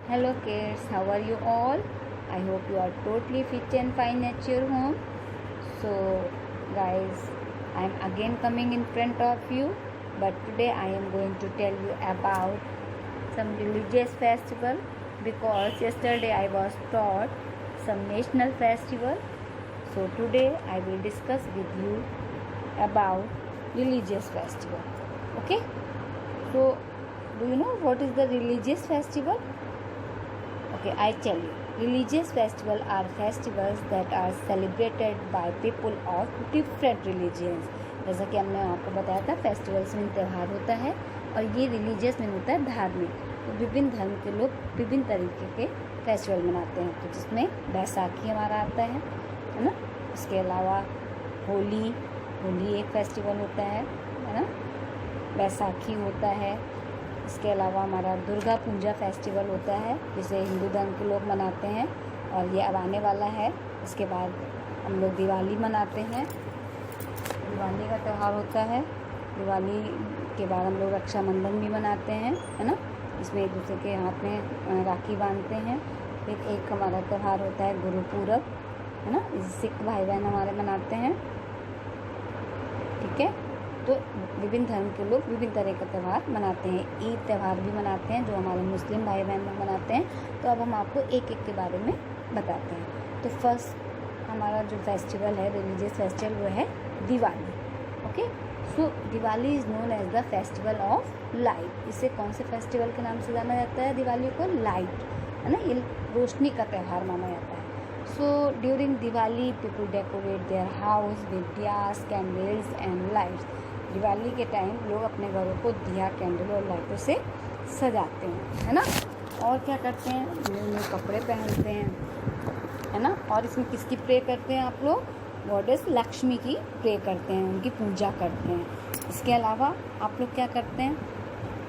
Hello kids, how are you all? I hope you are totally fit and fine at your home. So guys, I am again coming in front of you, but today I am going to tell you about some religious festival because yesterday I was taught some national festival. So today I will discuss with you about religious festival. Okay? So do you know what is the religious festival? Okay, I tell you. Religious festivals are festivals that are celebrated by people of different religions. जैसा कि हमने आपको बताया था, festivals में त्यौहार होता है और ये रिलीजियस में होता है धार्मिक। तो विभिन्न धर्म के लोग विभिन्न तरीके के फेस्टिवल मनाते हैं। तो जिसमें बैसाखी हमारा आता है ना। उसके अलावा होली एक फेस्टिवल होता है ना। बैसाखी होता है। इसके अलावा हमारा दुर्गा पूजा फेस्टिवल होता है जिसे हिंदू धर्म के लोग मनाते हैं और ये अब आने वाला है। इसके बाद हम लोग दिवाली मनाते हैं, दिवाली का त्यौहार होता है। दिवाली के बाद हम लोग रक्षाबंधन भी मनाते हैं, है ना। इसमें एक दूसरे के हाथ में राखी बांधते हैं। फिर एक हमारा त्यौहार होता है गुरुपूरब, है ना। इसे सिख भाई बहन हमारे मनाते हैं, ठीक है। तो विभिन्न धर्म के लोग विभिन्न तरह का त्यौहार मनाते हैं। ईद त्यौहार भी मनाते हैं जो हमारे मुस्लिम भाई बहन लोग मनाते हैं। तो अब हम आपको एक एक के बारे में बताते हैं। तो फर्स्ट हमारा जो फेस्टिवल है, रिलीजियस फेस्टिवल, वो है Diwali. Okay, so Diwali is known as the festival of light. इसे कौन से फेस्टिवल के नाम से जाना जाता है? दिवाली को लाइट, है ना। ये रोशनी का त्यौहार माना जाता है। So during Diwali, people decorate their house with diyas, candles and lights. Diwali के टाइम लोग अपने घरों को दिया, कैंडल और लाइटों से सजाते हैं, है ना। और क्या करते हैं? नए कपड़े पहनते हैं, है ना। और इसमें किसकी प्रे करते हैं आप लोग? गॉडेस लक्ष्मी की प्रे करते हैं, उनकी पूजा करते हैं। इसके अलावा आप लोग क्या करते हैं?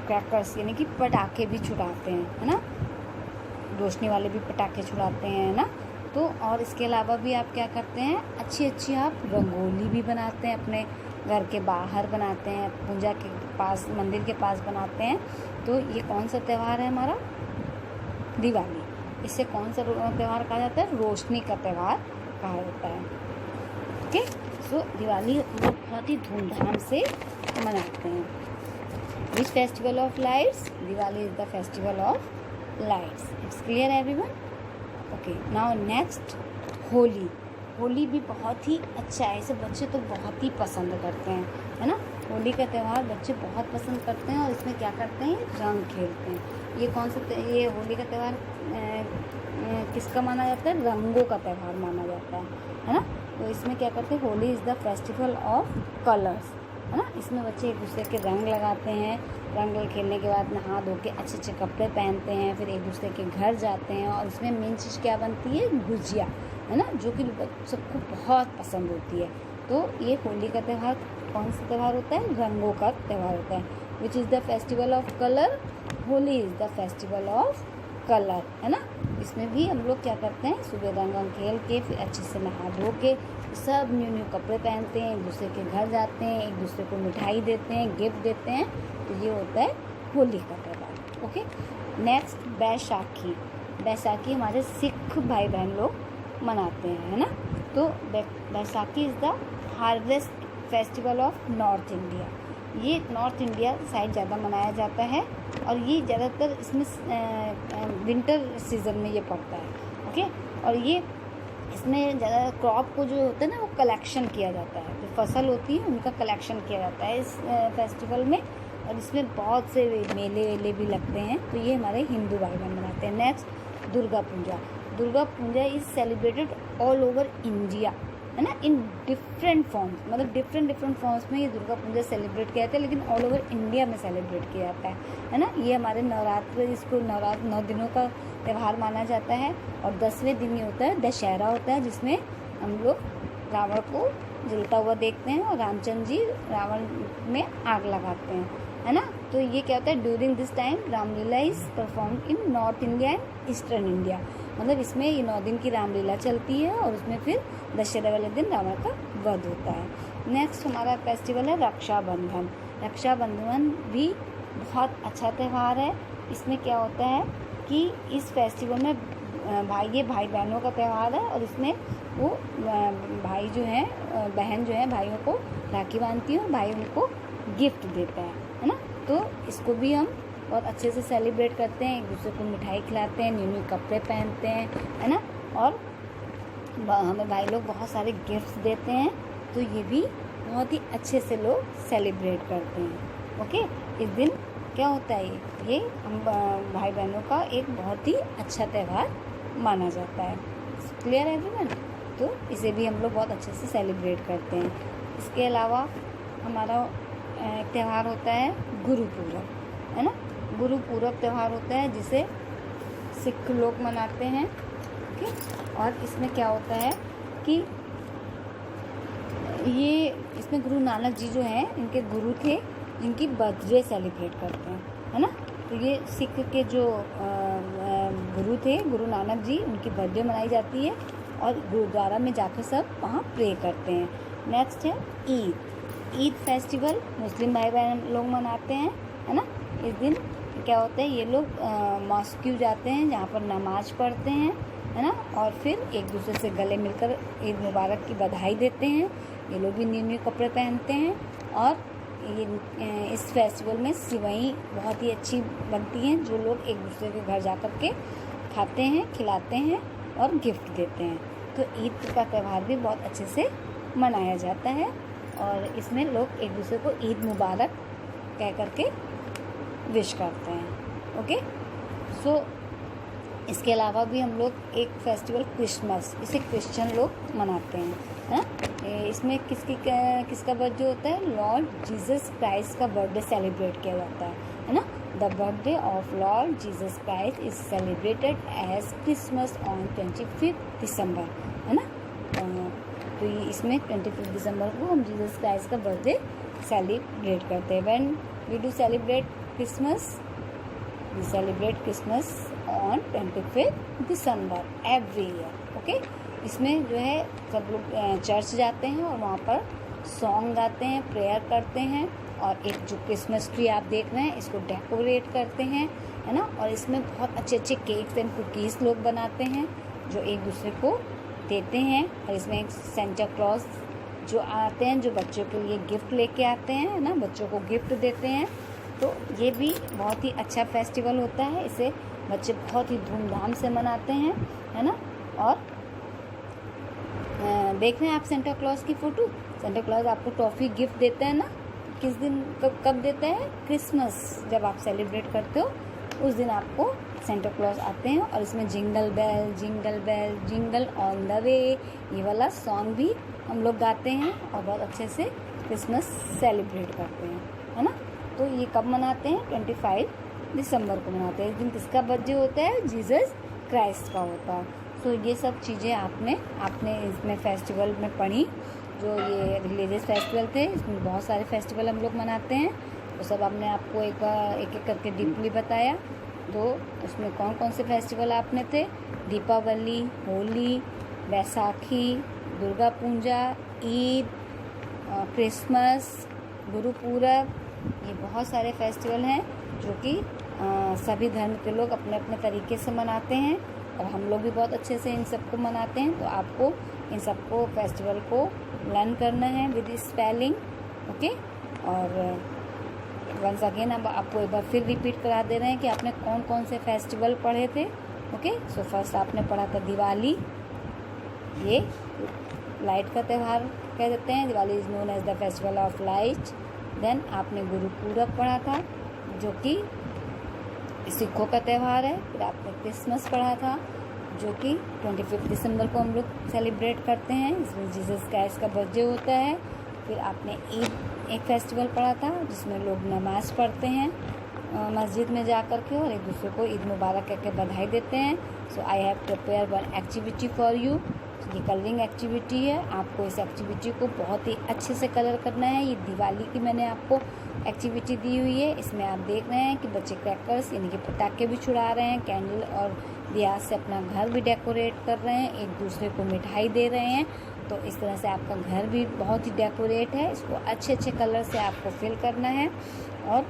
क्रैकर्स यानी कि पटाखे भी छुड़ाते हैं, है ना। रोशनी वाले भी पटाखे छुड़ाते हैं, है ना। तो और इसके अलावा भी आप क्या करते हैं? अच्छी आप रंगोली भी बनाते हैं, अपने घर के बाहर बनाते हैं, पूजा के पास, मंदिर के पास बनाते हैं। तो ये कौन सा त्यौहार है हमारा? दिवाली। इसे कौन सा त्यौहार कहा जाता है? रोशनी का त्यौहार कहा जाता है। ओके, सो दिवाली लोग बहुत ही धूमधाम से मनाते हैं। Which festival of lights? Diwali is the festival of lights. It's clear everyone? Okay, now next Holi भी बहुत ही अच्छा है। इसे बच्चे तो बहुत ही पसंद करते हैं, है ना। होली का त्यौहार बच्चे बहुत पसंद करते हैं और इसमें क्या करते हैं? रंग खेलते हैं। ये कौन सा ये होली का त्यौहार किसका माना जाता है? रंगों का त्यौहार माना जाता है ना। तो इसमें क्या करते हैं? Holi is the festival of colours, है ना। इसमें बच्चे एक दूसरे के रंग लगाते हैं। रंग खेलने के बाद नहा धो के अच्छे कपड़े पहनते हैं, फिर एक दूसरे के घर जाते हैं और इसमें मेन चीज़ क्या बनती है? गुजिया, है ना, जो कि सबको बहुत पसंद होती है। तो ये होली का त्यौहार कौन सा त्यौहार होता है? रंगों का त्यौहार होता है। Which is the festival of colour? Holi is the festival of colour, है ना। इसमें भी हम लोग क्या करते हैं? सुबह रंग खेल के फिर अच्छे से नहा धो के सब न्यू कपड़े पहनते हैं, एक दूसरे के घर जाते हैं, एक दूसरे को मिठाई देते हैं, गिफ्ट देते हैं। तो ये होता है होली का त्यौहार। ओके, नेक्स्ट बैसाखी हमारे सिख भाई बहन लोग मनाते हैं, है ना। तो Baisakhi is the harvest festival of north India. ये नॉर्थ इंडिया साइड ज़्यादा मनाया जाता है और ये ज़्यादातर इसमें विंटर सीजन में ये पड़ता है। ओके, और ये इसमें ज़्यादा क्रॉप को जो होता है ना, वो कलेक्शन किया जाता है। जो फसल होती है उनका कलेक्शन किया जाता है इस फेस्टिवल में। और इसमें बहुत से मेले भी लगते हैं। तो ये हमारे हिंदू भाई बहन मनाते हैं। Next Durga Puja is celebrated all over India, है ना, इन डिफरेंट फॉर्म्स। मतलब डिफरेंट फॉर्म्स में ये दुर्गा पूजा सेलिब्रेट किया जाता है, लेकिन ऑल ओवर इंडिया में सेलिब्रेट किया जाता है ना। ये हमारे नवरात्र, इसको 9 दिनों का त्यौहार माना जाता है। और 10वें दिन ये होता है दशहरा होता है, जिसमें हम लोग रावण को जलता हुआ देखते हैं और रामचंद्र जी रावण में आग लगाते हैं, है ना। तो ये क्या होता है? During this time Ramlila is perform in north India and eastern India. मतलब इसमें ये 9 दिन की रामलीला चलती है और उसमें फिर दशहरा वाले दिन रावण का वध होता है। नेक्स्ट हमारा फेस्टिवल है रक्षाबंधन भी बहुत अच्छा त्यौहार है। इसमें क्या होता है? कि इस फेस्टिवल में ये भाई बहनों का त्यौहार है और इसमें वो भाई जो है बहन जो है भाइयों को राखी बांधती है और भाई उनको गिफ्ट देता है ना। तो इसको भी हम बहुत अच्छे से सेलिब्रेट करते हैं, एक दूसरे को मिठाई खिलाते हैं, न्यू न्यू कपड़े पहनते हैं, है ना। और हमें भाई लोग बहुत सारे गिफ्ट्स देते हैं, तो ये भी बहुत ही अच्छे से लोग सेलिब्रेट करते हैं। ओके, इस दिन क्या होता है, ये हम भाई बहनों का एक बहुत ही अच्छा त्यौहार माना जाता है। क्लियर है एवरीवन? तो इसे भी हम लोग बहुत अच्छे से सेलिब्रेट करते हैं। इसके अलावा हमारा त्यौहार होता है गुरुपूरब, है ना। गुरुपूरब त्यौहार होता है जिसे सिख लोग मनाते हैं। ओके, और इसमें क्या होता है कि ये इसमें गुरु नानक जी जो हैं, इनके गुरु थे जिनकी बर्थडे सेलिब्रेट करते हैं, है ना। तो ये सिख के जो गुरु थे, गुरु नानक जी, उनकी बर्थडे मनाई जाती है और गुरुद्वारा में जाकर सब वहाँ प्रे करते हैं। नेक्स्ट है ईद फेस्टिवल मुस्लिम भाई बहन लोग मनाते हैं, है ना। इस दिन क्या होता है, ये लोग मॉस्क्यू जाते हैं जहाँ पर नमाज पढ़ते हैं, है ना, और फिर एक दूसरे से गले मिलकर ईद मुबारक की बधाई देते हैं। ये लोग भी न्यू न्यू कपड़े पहनते हैं और ये इस फेस्टिवल में सिवई बहुत ही अच्छी बनती हैं, जो लोग एक दूसरे के घर जा कर के खाते हैं, खिलाते हैं और गिफ्ट देते हैं। तो ईद का त्यौहार भी बहुत अच्छे से मनाया जाता है और इसमें लोग एक दूसरे को ईद मुबारक कह करके विश करते हैं। ओके, सो इसके अलावा भी हम लोग एक फेस्टिवल क्रिसमस, इसे क्रिश्चियन लोग मनाते हैं, है ना। इसमें किसका बर्थडे होता है, लॉर्ड जीसस क्राइस्ट का बर्थडे सेलिब्रेट किया जाता है ना। The birthday of lord Jesus Christ is celebrated as Christmas on 25 December, है ना। तो ये इसमें 25 दिसंबर को हम जीसस क्राइस्ट का बर्थडे सेलिब्रेट करते हैं। When we do celebrate Christmas, we celebrate Christmas on 25 December every year. Okay, इसमें जो है सब लोग चर्च जाते हैं और वहाँ पर सॉन्ग गाते हैं, प्रेयर करते हैं और एक जो क्रिसमस ट्री आप देख रहे हैं इसको डेकोरेट करते हैं, है ना। और इसमें बहुत अच्छे अच्छे केक्स एंड कुकीज़ लोग बनाते हैं जो एक दूसरे को देते हैं। और इसमें एक सेंटा क्लॉज जो आते हैं, जो बच्चों के लिए गिफ्ट लेके आते हैं, है ना, बच्चों को गिफ्ट देते हैं। तो ये भी बहुत ही अच्छा फेस्टिवल होता है, इसे बच्चे बहुत ही धूमधाम से मनाते हैं, है ना। और देख रहे हैं आप सेंटा क्लॉज की फ़ोटो, सेंटा क्लॉज आपको टॉफ़ी गिफ्ट देता है ना। किस दिन कब देता है, क्रिसमस जब आप सेलिब्रेट करते हो उस दिन आपको सेंटा क्लॉज आते हैं। और इसमें jingle bell jingle on the way, ये वाला सॉन्ग भी हम लोग गाते हैं और बहुत अच्छे से क्रिसमस सेलिब्रेट करते हैं, है ना। तो ये कब मनाते हैं, 25 दिसंबर को मनाते हैं। इस दिन किसका बर्थडे होता है, जीसस क्राइस्ट का होता है। तो ये सब चीज़ें आपने इसमें फेस्टिवल में पढ़ी, जो ये रिलीजियस फेस्टिवल थे, इसमें बहुत सारे फेस्टिवल हम लोग मनाते हैं। तो सब हमने आपको एक एक करके डीपली बताया। तो उसमें कौन कौन से फेस्टिवल आपने थे, दीपावली, होली, बैसाखी, दुर्गा पूजा, ईद, क्रिसमस, गुरुपूरब, ये बहुत सारे फेस्टिवल हैं जो कि सभी धर्म के लोग अपने अपने तरीके से मनाते हैं और हम लोग भी बहुत अच्छे से इन सबको मनाते हैं। तो आपको इन सबको फेस्टिवल को लर्न करना है विद स्पेलिंग। ओके, और वंस अगेन अब आपको एक बार फिर रिपीट करा दे रहे हैं कि आपने कौन कौन से फेस्टिवल पढ़े थे। ओके, सो फर्स्ट आपने पढ़ा था दिवाली, ये लाइट का त्यौहार कह देते हैं, Diwali is known as the festival of light. Then आपने गुरुपूरब पढ़ा था जो कि सिखों का त्यौहार है। फिर आपने क्रिसमस पढ़ा था जो कि 25 दिसंबर को हम लोग सेलिब्रेट करते हैं, इसमें जीसस क्राइस्ट का बर्थडे होता है। फिर आपने ईद एक फेस्टिवल पढ़ा था जिसमें लोग नमाज़ पढ़ते हैं मस्जिद में जा कर के और एक दूसरे को ईद मुबारक कह के बधाई देते हैं। So I have prepare one activity for you. ये कलरिंग एक्टिविटी है, आपको इस एक्टिविटी को बहुत ही अच्छे से कलर करना है। ये दिवाली की मैंने आपको एक्टिविटी दी हुई है। इसमें आप देख रहे हैं कि बच्चे क्रैकर्स यानी कि पटाखे भी छुड़ा रहे हैं, कैंडल और दिया से अपना घर भी डेकोरेट कर रहे हैं, एक दूसरे को मिठाई दे रहे हैं। तो इस तरह से आपका घर भी बहुत ही डेकोरेट है। इसको अच्छे अच्छे कलर से आपको फिल करना है। और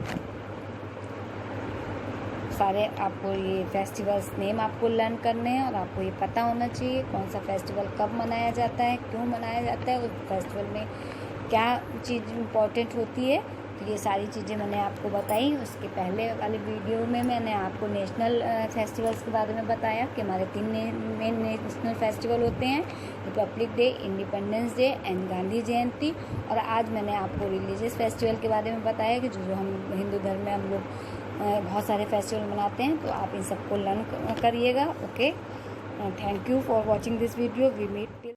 सारे आपको ये फेस्टिवल्स नेम आपको लर्न करने हैं और आपको ये पता होना चाहिए कौन सा फेस्टिवल कब मनाया जाता है, क्यों मनाया जाता है, उस फेस्टिवल में क्या चीज़ इम्पोर्टेंट होती है। तो ये सारी चीज़ें मैंने आपको बताई। उसके पहले वाले वीडियो में मैंने आपको नेशनल फेस्टिवल्स के बारे में बताया कि हमारे 3 मेन नेशनल फेस्टिवल होते हैं, Republic Day, Independence Day and Gandhi Jayanti. और आज मैंने आपको रिलीजियस फेस्टिवल के बारे में बताया कि जो हम हिंदू धर्म में हम लोग बहुत सारे फेस्टिवल मनाते हैं, तो आप इन सबको लर्न करिएगा। Okay, thank you for watching this video. We meet